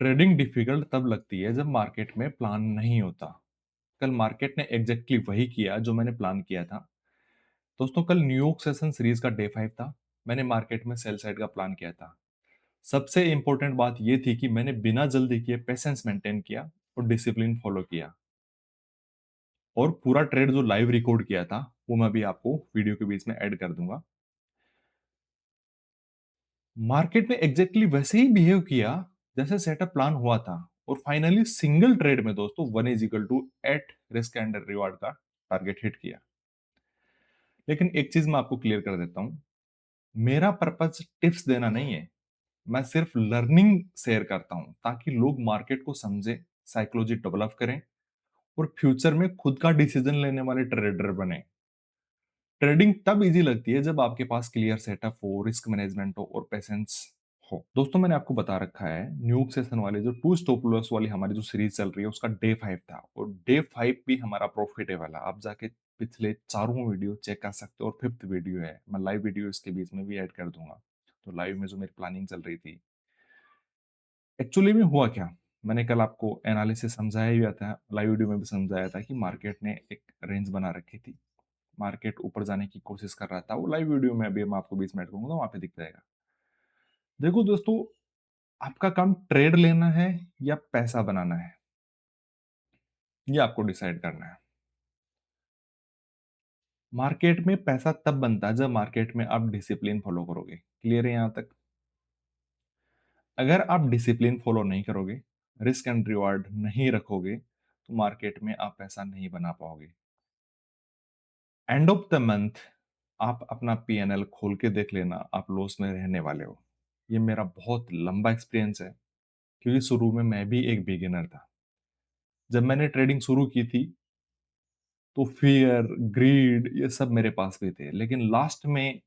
Trading difficult तब लगती है जब मार्केट में प्लान नहीं होता। कल मार्केट ने एग्जैक्टली वही किया जो मैंने प्लान किया था। दोस्तों, कल न्यूयॉर्क सेशन सीरीज का डे 5 था। मैंने मार्केट में सेल साइड का प्लान किया था। सबसे इंपॉर्टेंट बात यह थी कि मैंने बिना जल्दी किए पेशेंस मेंटेन किया और डिसिप्लिन फॉलो किया। और पूरा ट्रेड जो लाइव रिकॉर्ड किया था वो मैं भी आपको वीडियो के बीच में ऐड कर दूंगा। मार्केट ने एग्जैक्टली वैसे ही बिहेव किया जैसे सेटअप प्लान हुआ था। और फाइनली सिंगल ट्रेड में दोस्तों 1 = 8 रिस्क एंड रिवार्ड का टारगेट हिट किया। लेकिन एक चीज मैं आपको क्लियर कर देता हूं, मेरा पर्पज टिप्स देना नहीं है। मैं सिर्फ लर्निंग शेयर करता हूं ताकि लोग मार्केट को समझे, साइकोलॉजी डेवलप करें और फ्यूचर में खुद का डिसीजन लेने वाले ट्रेडर बने। ट्रेडिंग तब इजी लगती है जब आपके पास क्लियर सेटअप हो, रिस्क मैनेजमेंट हो और पेशेंस हो। दोस्तों, मैंने आपको बता रखा है न्यूक सेशन वाले जो टू स्टॉप लॉस वाली हमारी जो सीरीज चल रही है उसका डे 5 था और डे 5 भी हमारा प्रॉफिटेबल है। आप जाके पिछले चारों वीडियो चेक कर सकते हो और फिफ्थ वीडियो है, मैं लाइव वीडियो इसके बीच में भी ऐड कर दूंगा। तो लाइव में जो मेरी प्लानिंग चल रही थी, एक्चुअली में हुआ क्या, मैंने कल आपको एनालिसिस समझाया ही था, लाइव वीडियो में भी समझाया था कि मार्केट ने एक रेंज बना रखी थी। मार्केट ऊपर जाने की कोशिश कर रहा था। वो लाइव वीडियो में अभी मैं आपको बीच में ऐड करूंगा, वहां पे दिख जाएगा। देखो दोस्तों, आपका काम ट्रेड लेना है या पैसा बनाना है, ये आपको डिसाइड करना है। मार्केट में पैसा तब बनता है जब मार्केट में आप डिसिप्लिन फॉलो करोगे। क्लियर है यहां तक? अगर आप डिसिप्लिन फॉलो नहीं करोगे, रिस्क एंड रिवार्ड नहीं रखोगे, तो मार्केट में आप पैसा नहीं बना पाओगे। एंड ऑफ द मंथ आप अपना पीएनएल खोल के देख लेना, आप लॉस में रहने वाले हो। ये मेरा बहुत लंबा एक्सपीरियंस है, क्योंकि शुरू में मैं भी एक बिगिनर था। जब मैंने ट्रेडिंग शुरू की थी तो फियर, ग्रीड ये सब मेरे पास भी थे, लेकिन लास्ट में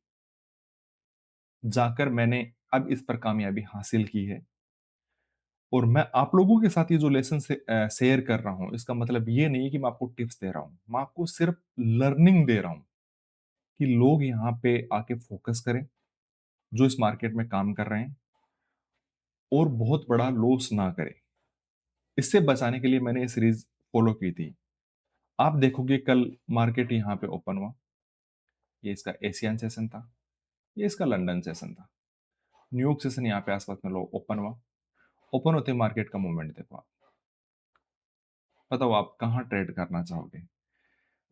जाकर मैंने अब इस पर कामयाबी हासिल की है। और मैं आप लोगों के साथ ये जो लेसन से शेयर कर रहा हूं, इसका मतलब ये नहीं है कि मैं आपको टिप्स दे रहा हूं, मैं आपको सिर्फ लर्निंग दे रहा हूं कि लोग यहाँ पे आके फोकस करें जो इस मार्केट में काम कर रहे हैं और बहुत बड़ा लॉस ना करें। इससे बचाने के लिए मैंने ये सीरीज फॉलो की थी। आप देखोगे कल मार्केट यहाँ पे ओपन हुआ, ये इसका एशियन सेशन था, ये इसका लंदन सेशन था। न्यूयॉर्क सेशन यहाँ पे आसपास में लो ओपन हुआ। ओपन होते मार्केट का मूवमेंट देखो आप, बताओ आप कहाँ ट्रेड करना चाहोगे।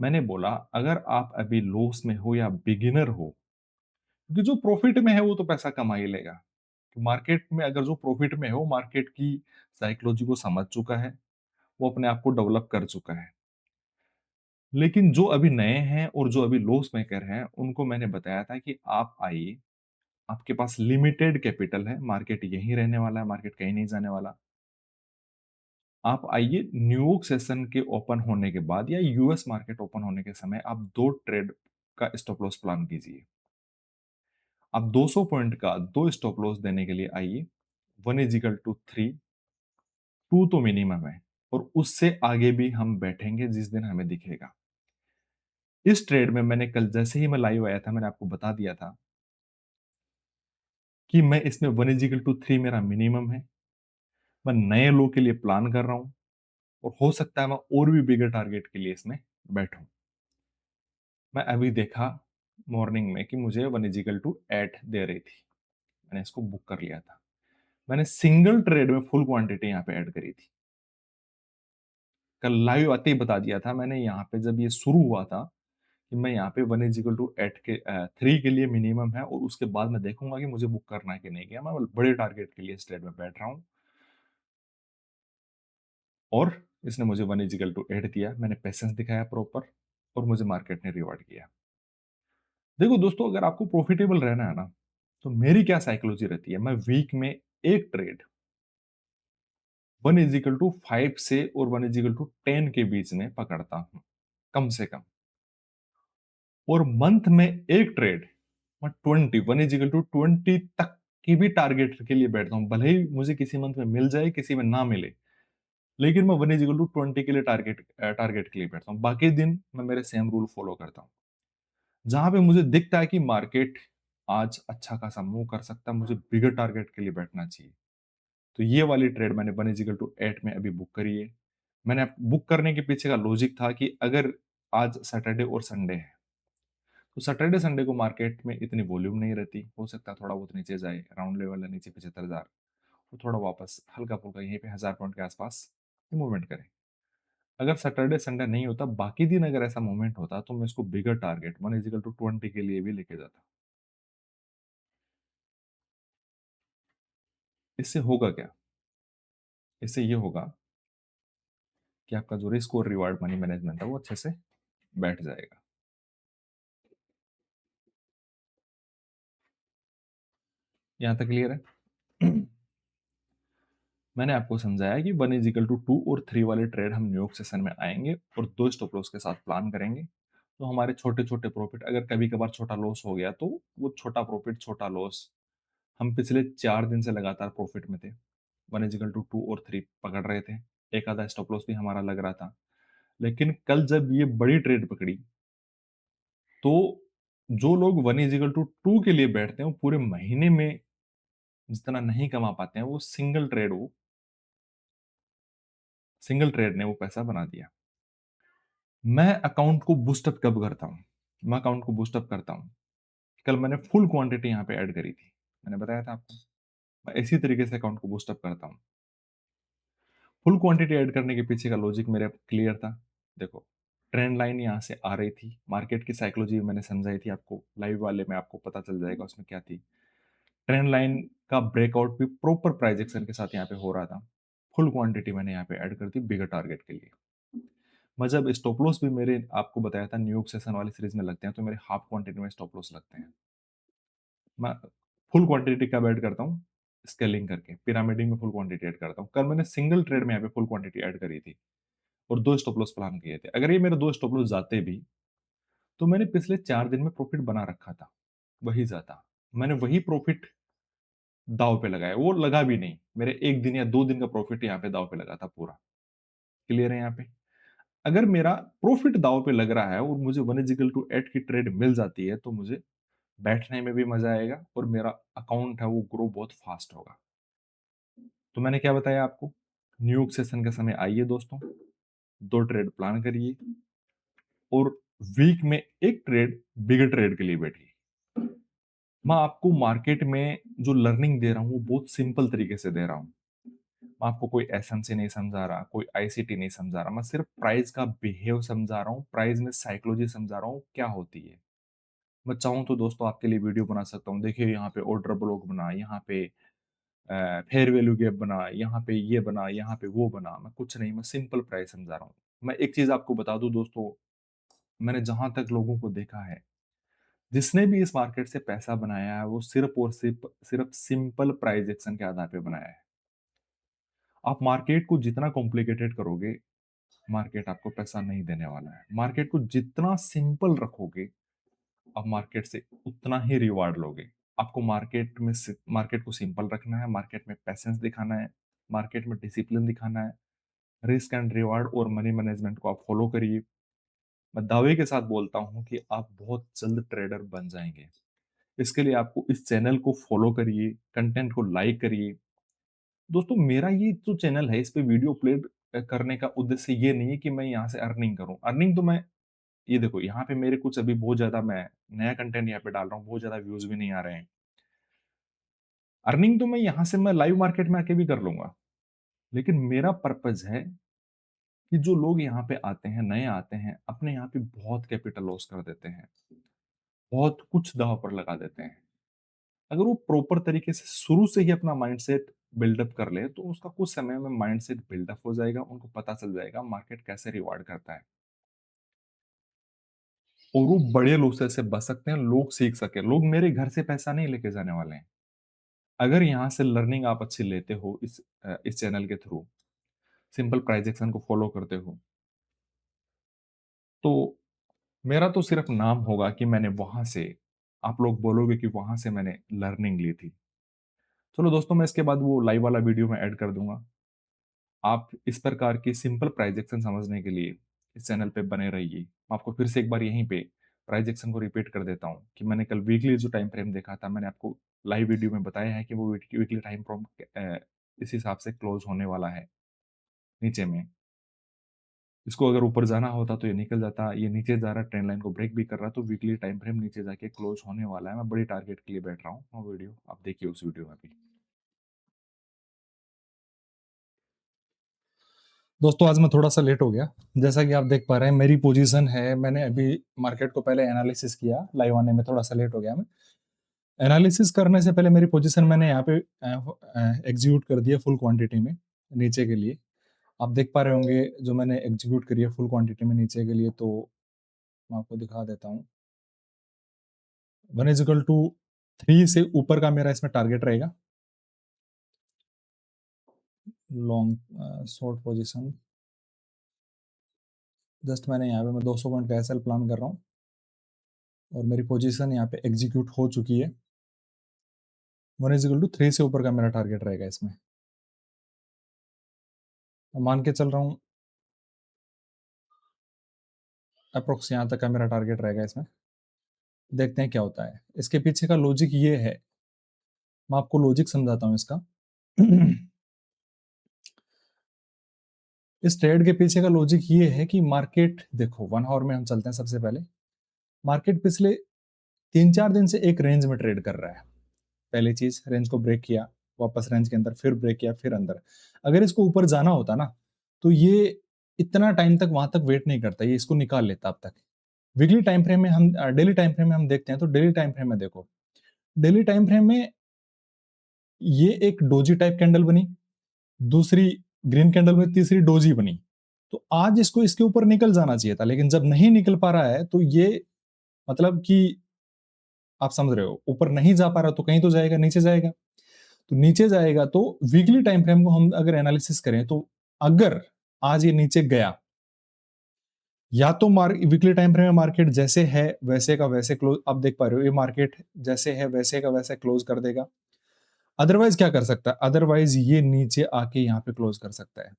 मैंने बोला अगर आप अभी लॉस में हो या बिगिनर हो, क्योंकि जो प्रॉफिट में है वो तो पैसा कमा ही लेगा। तो मार्केट में अगर जो प्रॉफिट में है वो मार्केट की साइकोलॉजी को समझ चुका है, वो अपने आप को डेवलप कर चुका है। लेकिन जो अभी नए हैं और जो अभी लॉस मेकर हैं, उनको मैंने बताया था कि आप आइए, आपके पास लिमिटेड कैपिटल है, मार्केट यहीं रहने वाला है, मार्केट कहीं नहीं जाने वाला। आप आइए, न्यूयॉर्क सेशन के ओपन होने के बाद या यूएस मार्केट ओपन होने के समय आप 2 ट्रेड का स्टॉप लॉस प्लान कीजिए। आप 200 पॉइंट का 2 स्टॉप लॉस देने के लिए आइए। 1 = 3, 2 तो मिनिमम है और उससे आगे भी हम बैठेंगे जिस दिन हमें दिखेगा। इस ट्रेड में मैंने कल जैसे ही मैं लाइव आया था, मैंने आपको बता दिया था कि मैं इसमें 1 = 3 मेरा मिनिमम है। मैं नए लो के लिए प्लान कर रहा हूं और हो सकता है मैं और भी बिगर टारगेट के लिए इसमें बैठूं। मैं अभी देखा मॉर्निंग में कि मुझे 1 = 8 दे रही थी, मैंने इसको बुक कर लिया था। मैंने सिंगल ट्रेड में फुल क्वांटिटी यहाँ पे ऐड करी थी। कल लाइव आते ही बता दिया था मैंने, यहाँ पे जब ये शुरू हुआ था कि मैं यहाँ पे 1 = 8 के 3 के लिए मिनिमम है और उसके बाद मैं देखूंगा कि मुझे बुक करना है कि नहीं किया। मैं बड़े टारगेट के लिए इस ट्रेड में बैठ रहा हूँ और इसने मुझे 1 = 8 दिया। मैंने पेशेंस दिखाया प्रॉपर और मुझे मार्केट ने रिवॉर्ड किया। देखो दोस्तों, अगर आपको प्रॉफिटेबल रहना है ना, तो मेरी क्या साइकोलॉजी रहती है, मैं वीक में एक ट्रेड 1 = 5 से और 1 = 10 के बीच में पकड़ता हूं, कम से कम। और मंथ में एक ट्रेड मैं 1 = 20 तक की भी टारगेट के लिए बैठता हूं। भले ही मुझे किसी मंथ में मिल जाए, किसी में ना मिले, लेकिन मैं 1 = 20 के लिए टारगेट टारगेट के लिए बैठता हूँ। बाकी दिन मैं मेरे सेम रूल फॉलो करता हूँ। जहां पे मुझे दिखता है कि मार्केट आज अच्छा खासा मूव कर सकता है, मुझे बिगर टारगेट के लिए बैठना चाहिए, तो ये वाली ट्रेड मैंने 1 इज़ इक्वल टू 8 में अभी बुक करी है। मैंने बुक करने के पीछे का लॉजिक था कि अगर आज सैटरडे और संडे है, तो सैटरडे संडे को मार्केट में इतनी वॉल्यूम नहीं रहती, हो सकता है थोड़ा बहुत नीचे जाए, राउंड लेवल है नीचे 75,000, तो थोड़ा वापस हल्का-फुल्का यहीं पे 1000 पॉइंट के आसपास मूवमेंट करें। अगर सैटरडे संडे नहीं होता, बाकी दिन अगर ऐसा मूवमेंट होता, तो मैं इसको बिगर टारगेट 1 इज़ इक्वल टू 20 के लिए भी लेके जाता। इससे होगा क्या? इससे ये होगा कि आपका जो रिस्क और रिवार्ड मनी मैनेजमेंट है, वो अच्छे से बैठ जाएगा। यहाँ तक क्लियर है? मैंने आपको समझाया कि 1 इज़ इक्वल टू 2 और 3 वाले ट्रेड हम न्यूयॉर्क सेशन में आएँगे और 2 स्टॉप लॉस के साथ प्लान करेंगे। तो हमारे छोटे-छोटे प्रॉफिट अगर कभी-कभार छोटा लॉस हो गया, तो वो छोटा प्रॉफिट, छोटा लॉस हम पिछले 4 दिन से लगातार प्रॉफिट में थे। 1 इज़ इक्वल टू 2 और 3 पकड़ रहे थे। एक आधा स्टॉप लॉस भी हमारा लग रहा था। लेकिन कल जब ये बड़ी ट्रेड पकड़ी, तो जो लोग 1 इज़ इक्वल टू 2 के लिए बैठते हैं, वो पूरे महीने में जितना नहीं कमा पाते हैं, वो सिंगल ट्रेड ने वो पैसा बना दिया। मैं अकाउंट को बूस्ट अप कब करता हूँ? मैं अकाउंट को बूस्ट अप करता हूँ। कल मैंने फुल क्वांटिटी यहाँ पे ऐड करी थी। मैंने बताया था आपको। मैं इसी तरीके से अकाउंट को बूस्ट अप करता हूँ। फुल क्वांटिटी ऐड करने के पीछे का लॉजिक मेरा क्लियर था। देखो, ट्रेंड लाइन यहाँ से आ रही थी। मार्केट की साइकोलॉजी मैंने समझाई थी आपको। लाइव वाले में आपको पता चल जाएगा उसमें क्या थी। ट्रेंड लाइन का ब्रेकआउट भी प्रॉपर प्राइस एक्शन के साथ यहाँ पे हो रहा था। फुल क्वांटिटी मैंने यहाँ पे ऐड कर दी बिगर टारगेट के लिए। मैं जब स्टॉप लॉस भी मेरे आपको बताया था न्यूयॉर्क सेशन वाली सीरीज में लगते हैं, तो मेरे हाफ क्वांटिटी में स्टॉप लॉस लगते हैं। मैं फुल क्वांटिटी कब ऐड करता हूँ? स्केलिंग करके, पिरामिडिंग में फुल क्वांटिटी ऐड करता हूँ। कल मैंने सिंगल ट्रेड में यहाँ पे फुल क्वांटिटी ऐड करी थी और 2 स्टॉप लॉस प्लान किए थे। अगर ये मेरे 2 स्टॉप लॉस जाते भी, तो मैंने पिछले 4 दिन में प्रॉफिट बना रखा था, वही जाता। मैंने वही प्रॉफिट दाँव पे लगाया, वो लगा भी नहीं। मेरे 1 दिन या 2 दिन का प्रॉफिट यहाँ पे दाँव पे लगा था पूरा। क्लियर है यहाँ पे? अगर मेरा प्रॉफिट दांव पे लग रहा है और मुझे 1 इज इक्वल टू 8 की ट्रेड मिल जाती है, तो मुझे बैठने में भी मजा आएगा और मेरा अकाउंट है वो ग्रो बहुत फास्ट होगा। तो मैंने क्या बताया आपको? न्यूयॉर्क सेशन के समय आइए दोस्तों, 2 ट्रेड प्लान करिए और वीक में 1 ट्रेड बिगर ट्रेड के लिए बैठिए। मैं आपको मार्केट में जो लर्निंग दे रहा हूँ, वो बहुत सिंपल तरीके से दे रहा हूँ। मैं आपको कोई एसएमसी नहीं समझा रहा, कोई आईसीटी नहीं समझा रहा, मैं सिर्फ प्राइस का बिहेव समझा रहा हूँ, प्राइस में साइकोलॉजी समझा रहा हूँ, क्या होती है। मैं चाहूँ तो दोस्तों आपके लिए वीडियो बना सकता हूँ। देखिए यहाँ पे ऑर्डर ब्लॉक बना, यहाँ पे फेयर वैल्यू गैप बना, यहाँ पे ये बना, यहाँ पे वो बना। मैं कुछ नहीं, मैं सिंपल प्राइस समझा रहा हूँ। मैं एक चीज़ आपको बता दूँ दोस्तों, मैंने जहाँ तक लोगों को देखा है, जिसने भी इस मार्केट से पैसा बनाया है, वो सिर्फ और सिर्फ सिंपल प्राइस एक्शन के आधार पे बनाया है। आप मार्केट को जितना कॉम्प्लिकेटेड करोगे, मार्केट आपको पैसा नहीं देने वाला है। मार्केट को जितना सिंपल रखोगे, आप मार्केट से उतना ही रिवार्ड लोगे। आपको मार्केट को सिंपल रखना है, मार्केट में पैशंस दिखाना है, मार्केट में डिसिप्लिन दिखाना है, रिस्क एंड रिवार्ड और मनी मैनेजमेंट को आप फॉलो करिए। मैं दावे के साथ बोलता हूँ कि आप बहुत जल्द ट्रेडर बन जाएंगे। इसके लिए आपको इस चैनल को फॉलो करिए, कंटेंट को लाइक करिए। दोस्तों, मेरा ये जो चैनल है, इस पे वीडियो अपलोड करने का उद्देश्य ये नहीं है कि मैं यहाँ से अर्निंग करूँ। अर्निंग तो मैं ये देखो, यहाँ पे मेरे कुछ अभी बहुत ज़्यादा मैं नया कंटेंट यहाँ पे डाल रहा हूँ, बहुत ज़्यादा व्यूज़ भी नहीं आ रहे हैं। अर्निंग तो मैं यहाँ से मैं लाइव मार्केट में आके भी कर लूँगा। लेकिन मेरा पर्पज़ है कि जो लोग यहाँ पे आते हैं, नए आते हैं, अपने यहाँ पे बहुत कैपिटल लॉस कर देते हैं। बहुत कुछ दाँव पर लगा देते हैं। अगर वो प्रॉपर तरीके से शुरू से ही अपना माइंडसेट बिल्डअप कर ले, तो उसका कुछ समय में माइंडसेट बिल्डअप हो जाएगा, उनको पता चल जाएगा मार्केट कैसे रिवार्ड करता है। और वो बड़े लॉसेस से बच सकते हैं, लोग सीख सकें। लोग मेरे घर से पैसा नहीं लेके जाने वाले हैं। अगर यहाँ से लर्निंग आप अच्छी लेते हो इस चैनल के थ्रू, सिंपल प्राइस एक्शन को फॉलो करते हो, तो मेरा तो सिर्फ नाम होगा कि मैंने वहाँ से आप लोग बोलोगे कि वहाँ से मैंने लर्निंग ली थी। चलो दोस्तों, मैं इसके बाद वो लाइव वाला वीडियो मैं ऐड कर दूँगा। आप इस प्रकार की सिंपल प्राइस एक्शन समझने के लिए इस चैनल पे बने रहिए। मैं आपको फिर से एक बार यहीं पे प्राइस एक्शन को रिपीट कर देता हूँ कि मैंने कल वीकली जो टाइम फ्रेम देखा था, मैंने आपको लाइव वीडियो में बताया है कि वो वीकली टाइम फ्रेम इस हिसाब से क्लोज होने वाला है नीचे में। इसको अगर ऊपर जाना होता तो ये निकल जाता, ये नीचे जा रहा है, ट्रेंड लाइन को ब्रेक भी कर रहा है, तो वीकली टाइम फ्रेम नीचे जाके क्लोज होने वाला है। मैं बड़ी टारगेट के लिए बैठ रहा हूँ। वो वीडियो आप देखिए, उस वीडियो में भी। दोस्तों आज मैं थोड़ा सा लेट हो गया। जैसा कि आप देख पा रहे हैं मेरी पोजीशन है, मैंने अभी मार्केट को पहले एनालिसिस किया, लाइव आने में थोड़ा सा लेट हो गया मैं। एनालिसिस करने से पहले मेरी पोजीशन मैंने यहाँ पे एग्जीक्यूट कर दिया फुल क्वांटिटी में नीचे के लिए। आप देख पा रहे होंगे जो मैंने एग्जीक्यूट करी है फुल क्वांटिटी में नीचे के लिए, तो मैं आपको दिखा देता हूँ। 1 = 3 से ऊपर का मेरा इसमें टारगेट रहेगा, लॉन्ग शॉर्ट पोजीशन। जस्ट मैंने यहाँ पे मैं 200 पॉइंट का एसएल प्लान कर रहा हूँ और मेरी पोजीशन यहाँ पे एग्जीक्यूट हो चुकी है। 1 = 3 से ऊपर का मेरा टारगेट रहेगा इसमें। मान के चल रहा हूँ अप्रोक्स यहाँ तक का मेरा टारगेट रहेगा इसमें। देखते हैं क्या होता है। इसके पीछे का लॉजिक ये है, मैं आपको लॉजिक समझाता हूँ इसका। इस ट्रेड के पीछे का लॉजिक ये है कि मार्केट देखो 1 आवर में हम चलते हैं। सबसे पहले मार्केट पिछले 3-4 दिन से एक रेंज में ट्रेड कर रहा है। पहली चीज, रेंज को ब्रेक किया, वापस रेंज के अंदर, फिर ब्रेक किया, फिर अंदर। अगर इसको ऊपर जाना होता ना तो ये इतना टाइम तक वहां तक वेट नहीं करता, ये इसको निकाल लेता अब तक। वीकली टाइम फ्रेम में हम, डेली टाइम फ्रेम में हम देखते हैं, तो डेली टाइम फ्रेम में देखो, डेली टाइम फ्रेम में ये एक डोजी टाइप कैंडल बनी, दूसरी ग्रीन कैंडल में, तीसरी डोजी बनी। तो आज इसको इसके ऊपर निकल जाना चाहिए था, लेकिन जब नहीं निकल पा रहा है तो ये मतलब कि आप समझ रहे हो, ऊपर नहीं जा पा रहा तो कहीं तो जाएगा, नीचे जाएगा। तो नीचे जाएगा तो वीकली टाइम फ्रेम को हम अगर एनालिसिस करें तो अगर आज ये नीचे गया, या तो वीकली टाइम फ्रेम में मार्केट जैसे है वैसे का वैसे क्लोज, आप देख पा रहे हो ये मार्केट जैसे है वैसे का वैसे क्लोज कर देगा। अदरवाइज क्या कर सकता है, अदरवाइज ये नीचे आके यहाँ पे क्लोज कर सकता है,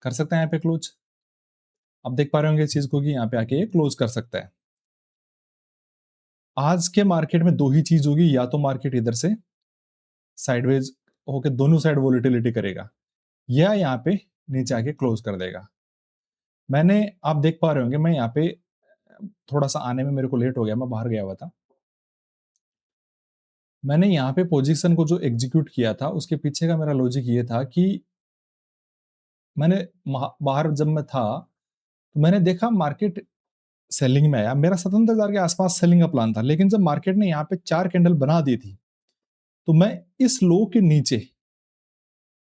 कर सकता है यहाँ पे क्लोज। आप देख पा रहे होंगे इस चीज को कि यहाँ पे आके ये क्लोज कर सकता है। आज के मार्केट में दो ही चीज होगी, या तो मार्केट इधर से साइडवेज होके दोनों साइड वोलेटिलिटी करेगा, या यहाँ पे नीचे आके क्लोज कर देगा। मैंने, आप देख पा रहे होंगे मैं यहाँ पे थोड़ा सा आने में मेरे को लेट हो गया, मैं बाहर गया हुआ था। मैंने यहाँ पे पोजीशन को जो एग्जीक्यूट किया था उसके पीछे का मेरा लॉजिक ये था कि मैंने बाहर जब मैं था तो मैंने देखा मार्केट सेलिंग में आया, मेरा 17,000 के आसपास सेलिंग का प्लान था। लेकिन जब मार्केट ने यहाँ पे 4 कैंडल बना दी थी तो मैं इस लो के नीचे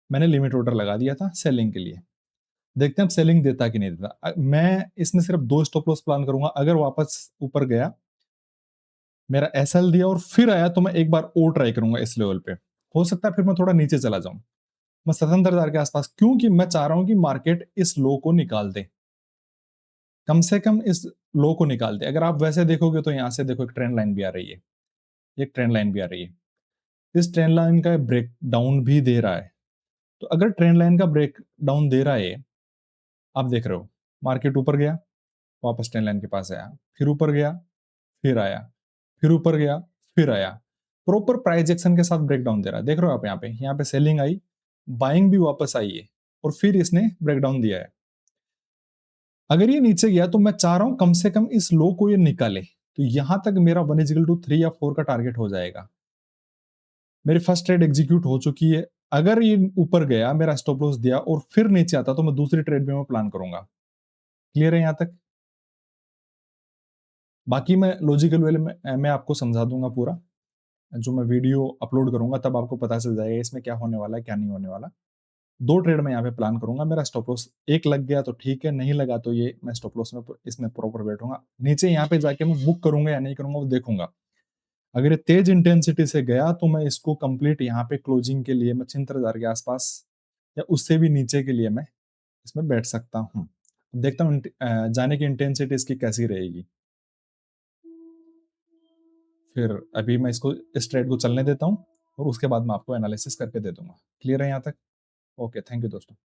मैंने लिमिट ऑर्डर लगा दिया था सेलिंग के लिए। देखते हैं अब सेलिंग देता कि नहीं देता। मैं इसमें सिर्फ 2 स्टॉप लॉस प्लान करूंगा। अगर वापस ऊपर गया, मेरा एसएल दिया और फिर आया, तो मैं एक बार और ट्राई करूंगा इस लेवल पे। हो सकता है फिर मैं थोड़ा नीचे चला जाऊं, मैं 17,000 के आसपास, क्योंकि मैं चाह रहा हूं कि मार्केट इस लो को निकाल दे, कम से कम इस लो को निकाल दे। अगर आप वैसे देखोगे तो यहां से देखो एक ट्रेंड लाइन भी आ रही है, एक ट्रेंड लाइन भी आ रही है, इस ट्रेंड लाइन का ब्रेक डाउन भी दे रहा है। तो अगर ट्रेंड लाइन का ब्रेक डाउन दे रहा है, आप देख रहे हो मार्केट ऊपर गया, वापस ट्रेंड लाइन के पास आया, फिर ऊपर गया, फिर आया, फिर ऊपर गया, फिर आया, प्रॉपर प्राइस एक्शन के साथ ब्रेकडाउन दे रहा है। देख रहे हो आप यहाँ पे सेलिंग आई, बाइंग भी वापस आई है, और फिर इसने ब्रेकडाउन दिया है। अगर ये नीचे गया तो मैं चाह रहा हूं कम से कम इस लो को ये निकाले, तो यहां तक मेरा 1 = 3 या 4 का टारगेट हो जाएगा। मेरी फर्स्ट ट्रेड एग्जीक्यूट हो चुकी है। अगर ये ऊपर गया, मेरा स्टॉप लॉस दिया और फिर नीचे आता, तो मैं दूसरी ट्रेड भी मैं प्लान करूंगा। क्लियर है यहां तक? बाकी मैं लॉजिकल वे में मैं आपको समझा दूंगा पूरा, जो मैं वीडियो अपलोड करूंगा तब आपको पता चल जाएगा इसमें क्या होने वाला है, क्या नहीं होने वाला। 2 ट्रेड मैं यहाँ पे प्लान करूंगा। मेरा स्टॉप लॉस एक लग गया तो ठीक है, नहीं लगा तो ये मैं स्टॉप लॉस में इसमें प्रॉपर बैठूंगा। नीचे यहाँ पे जाके मैं बुक करूंगा या नहीं करूंगा वो देखूंगा। अगर ये तेज इंटेंसिटी से गया तो मैं इसको कंप्लीट यहाँ पे क्लोजिंग के लिए मैं 76,000 के आसपास या उससे भी नीचे के लिए मैं इसमें बैठ सकता हूँ। देखता हूँ जाने की इंटेंसिटी इसकी कैसी रहेगी, फिर अभी मैं इसको इस ट्रेड को चलने देता हूँ और उसके बाद मैं आपको एनालिसिस करके दे दूंगा। क्लियर है यहाँ तक? ओके, थैंक यू दोस्तों।